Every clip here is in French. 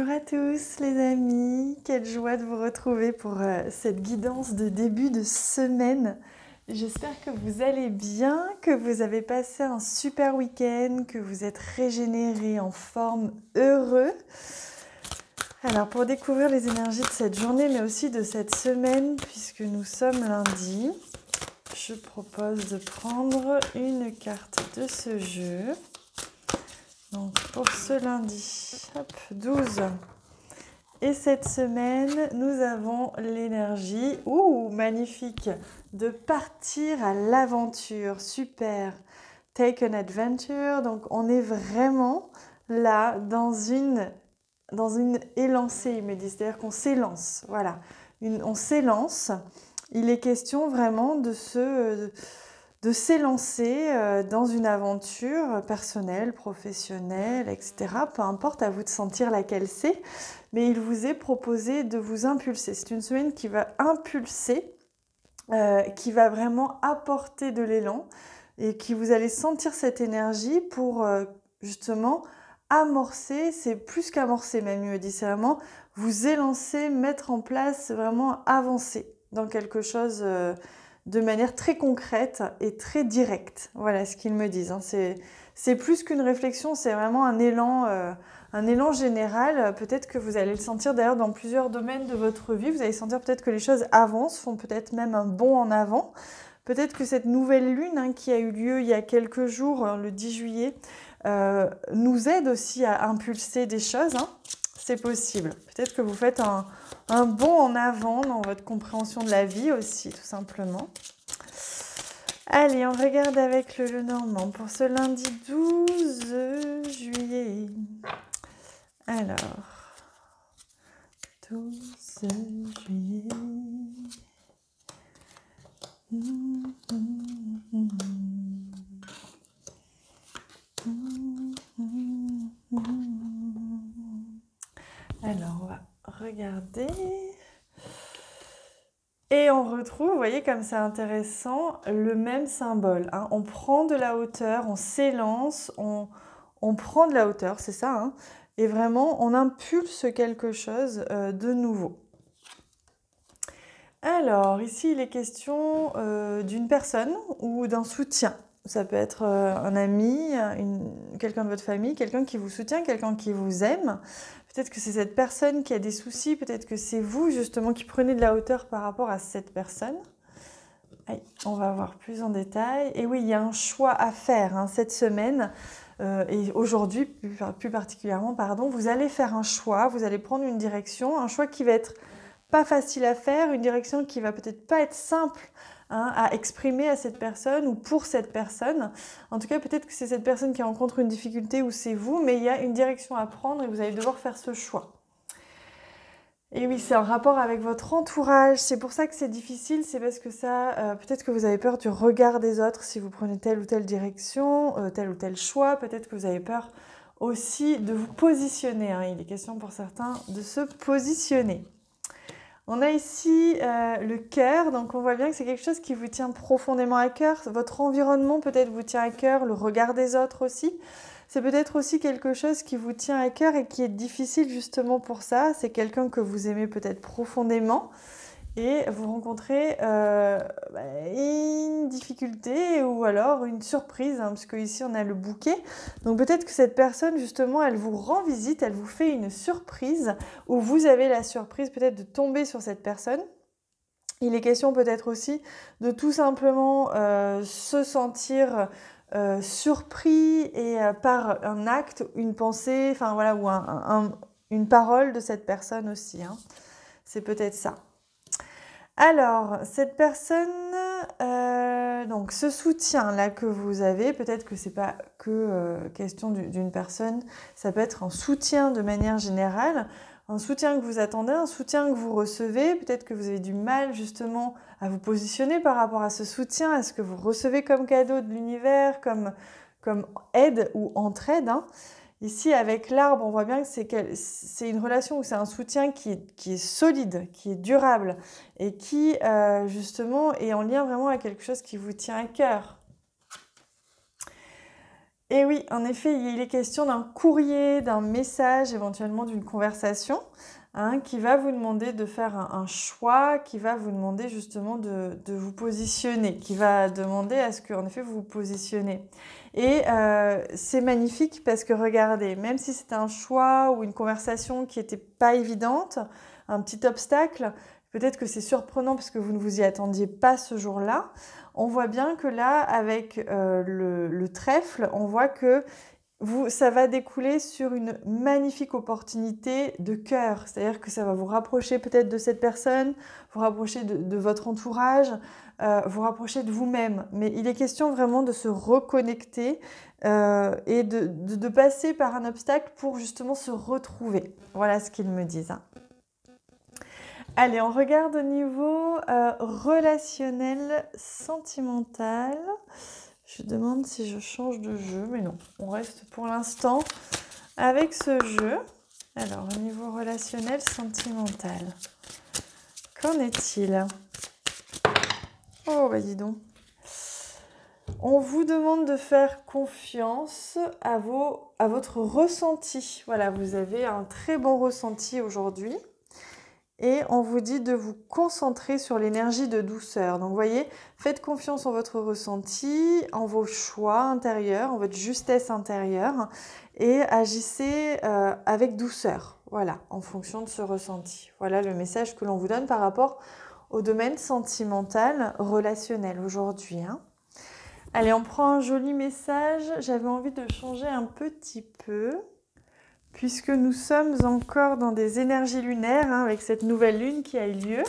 Bonjour à tous les amis, quelle joie de vous retrouver pour cette guidance de début de semaine. J'espère que vous allez bien, que vous avez passé un super week-end, que vous êtes régénérés, en forme, heureux. Alors pour découvrir les énergies de cette journée mais aussi de cette semaine, puisque nous sommes lundi, je propose de prendre une carte de ce jeu. Donc pour ce lundi, hop, 12. Et cette semaine, nous avons l'énergie, magnifique, de partir à l'aventure. Super. Take an adventure. Donc on est vraiment là dans une élancée, il me dit. C'est-à-dire qu'on s'élance. Voilà. On s'élance. Il est question vraiment de s'élancer dans une aventure personnelle, professionnelle, etc. Peu importe, à vous de sentir laquelle c'est, mais il vous est proposé de vous impulser. C'est une semaine qui va impulser, qui va vraiment apporter de l'élan et qui vous allez sentir cette énergie pour justement amorcer, c'est plus qu'amorcer même, il me dit, c'est vraiment vous élancer, mettre en place, vraiment avancer dans quelque chose de manière très concrète et très directe. Voilà ce qu'ils me disent. Hein. C'est plus qu'une réflexion, c'est vraiment un élan général. Peut-être que vous allez le sentir d'ailleurs dans plusieurs domaines de votre vie. Vous allez sentir peut-être que les choses avancent, font peut-être même un bond en avant. Peut-être que cette nouvelle lune qui a eu lieu il y a quelques jours, le 10 juillet, nous aide aussi à impulser des choses. C'est possible. Peut-être que vous faites un bond en avant dans votre compréhension de la vie aussi, tout simplement. Allez, on regarde avec le Lenormand pour ce lundi 12 juillet. Alors, 12 juillet. Alors, on va regarder. Et on retrouve, vous voyez comme c'est intéressant, le même symbole. On prend de la hauteur, on s'élance, on prend de la hauteur, c'est ça. Et vraiment, on impulse quelque chose de nouveau. Alors, ici, il est question d'une personne ou d'un soutien. Ça peut être un ami, quelqu'un de votre famille, quelqu'un qui vous soutient, quelqu'un qui vous aime. Peut-être que c'est cette personne qui a des soucis, peut-être que c'est vous justement qui prenez de la hauteur par rapport à cette personne. Allez, on va voir plus en détail. Et oui, il y a un choix à faire cette semaine. Et aujourd'hui, plus particulièrement, vous allez faire un choix, vous allez prendre une direction, un choix qui va être pas facile à faire, une direction qui va peut-être pas être simple à exprimer à cette personne ou pour cette personne. En tout cas, peut-être que c'est cette personne qui rencontre une difficulté ou c'est vous, mais il y a une direction à prendre et vous allez devoir faire ce choix. Et oui, c'est en rapport avec votre entourage. C'est pour ça que c'est difficile, c'est parce que ça, peut-être que vous avez peur du regard des autres si vous prenez telle ou telle direction, tel ou tel choix. Peut-être que vous avez peur aussi de vous positionner. Il est question pour certains de se positionner. On a ici le cœur, donc on voit bien que c'est quelque chose qui vous tient profondément à cœur. Votre environnement peut-être vous tient à cœur, le regard des autres aussi. C'est peut-être aussi quelque chose qui vous tient à cœur et qui est difficile justement pour ça. C'est quelqu'un que vous aimez peut-être profondément et vous rencontrez une difficulté ou alors une surprise, parce qu'ici on a le bouquet. Donc peut-être que cette personne justement, elle vous rend visite, elle vous fait une surprise ou vous avez la surprise peut-être de tomber sur cette personne. Il est question peut-être aussi de tout simplement se sentir surpris et par un acte, une pensée, enfin voilà, ou une parole de cette personne aussi. C'est peut-être ça. Alors, cette personne, donc ce soutien-là que vous avez, peut-être que c'est pas que question d'une personne, ça peut être un soutien de manière générale, un soutien que vous attendez, un soutien que vous recevez, peut-être que vous avez du mal justement à vous positionner par rapport à ce soutien, à ce que vous recevez comme cadeau de l'univers, comme aide ou entraide. Ici, avec l'arbre, on voit bien que c'est une relation où c'est un soutien qui est solide, qui est durable et qui, justement, est en lien vraiment avec quelque chose qui vous tient à cœur. Et oui, en effet, il est question d'un courrier, d'un message, éventuellement d'une conversation, hein, qui va vous demander de faire un choix, qui va vous demander justement de vous positionner, qui va demander à ce que, en effet, vous vous positionnez. Et c'est magnifique parce que regardez, même si c'était un choix ou une conversation qui n'était pas évidente, un petit obstacle, peut-être que c'est surprenant parce que vous ne vous y attendiez pas ce jour-là. On voit bien que là, avec le trèfle, on voit que ça va découler sur une magnifique opportunité de cœur. C'est-à-dire que ça va vous rapprocher peut-être de cette personne, vous rapprocher de votre entourage, vous rapprocher de vous-même. Mais il est question vraiment de se reconnecter et de passer par un obstacle pour justement se retrouver. Voilà ce qu'ils me disent. Allez, on regarde au niveau relationnel, sentimental. Je demande si je change de jeu, mais non. On reste pour l'instant avec ce jeu. Alors, au niveau relationnel, sentimental, qu'en est-il? Oh, bah dis donc. On vous demande de faire confiance à votre ressenti. Voilà, vous avez un très bon ressenti aujourd'hui. Et on vous dit de vous concentrer sur l'énergie de douceur. Donc, vous voyez, faites confiance en votre ressenti, en vos choix intérieurs, en votre justesse intérieure et agissez avec douceur. Voilà, en fonction de ce ressenti. Voilà le message que l'on vous donne par rapport au domaine sentimental, relationnel aujourd'hui. Allez, on prend un joli message. J'avais envie de changer un petit peu, puisque nous sommes encore dans des énergies lunaires, avec cette nouvelle lune qui a eu lieu.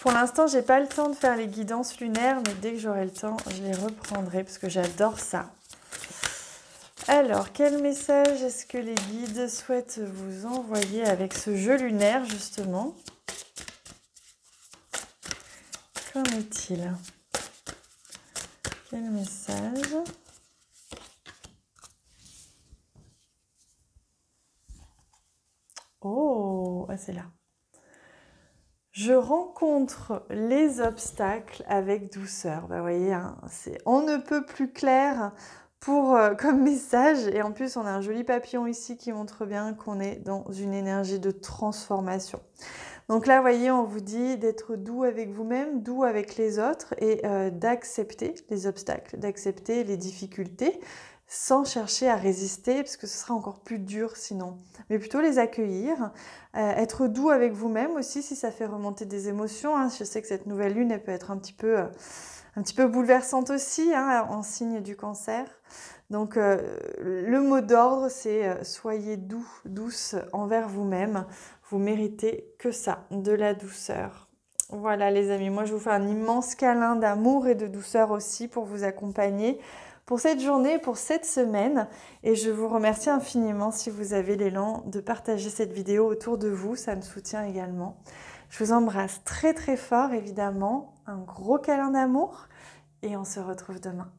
Pour l'instant, je n'ai pas le temps de faire les guidances lunaires, mais dès que j'aurai le temps, je les reprendrai, parce que j'adore ça. Alors, quel message est-ce que les guides souhaitent vous envoyer avec ce jeu lunaire, justement? Qu'en est-il? Quel message? Oh, c'est là. Je rencontre les obstacles avec douceur. Vous voyez, c'est on ne peut plus clair comme message. Et en plus, on a un joli papillon ici qui montre bien qu'on est dans une énergie de transformation. Donc là, vous voyez, on vous dit d'être doux avec vous-même, doux avec les autres et d'accepter les obstacles, d'accepter les difficultés sans chercher à résister parce que ce sera encore plus dur sinon. Mais plutôt les accueillir, être doux avec vous-même aussi si ça fait remonter des émotions. Je sais que cette nouvelle lune, elle peut être un petit peu bouleversante aussi, en signe du cancer. Donc le mot d'ordre, c'est soyez doux, douce envers vous-même. Vous méritez que ça, de la douceur. Voilà les amis, moi je vous fais un immense câlin d'amour et de douceur aussi pour vous accompagner pour cette journée, pour cette semaine. Et je vous remercie infiniment si vous avez l'élan de partager cette vidéo autour de vous, ça me soutient également. Je vous embrasse très très fort évidemment, un gros câlin d'amour et on se retrouve demain.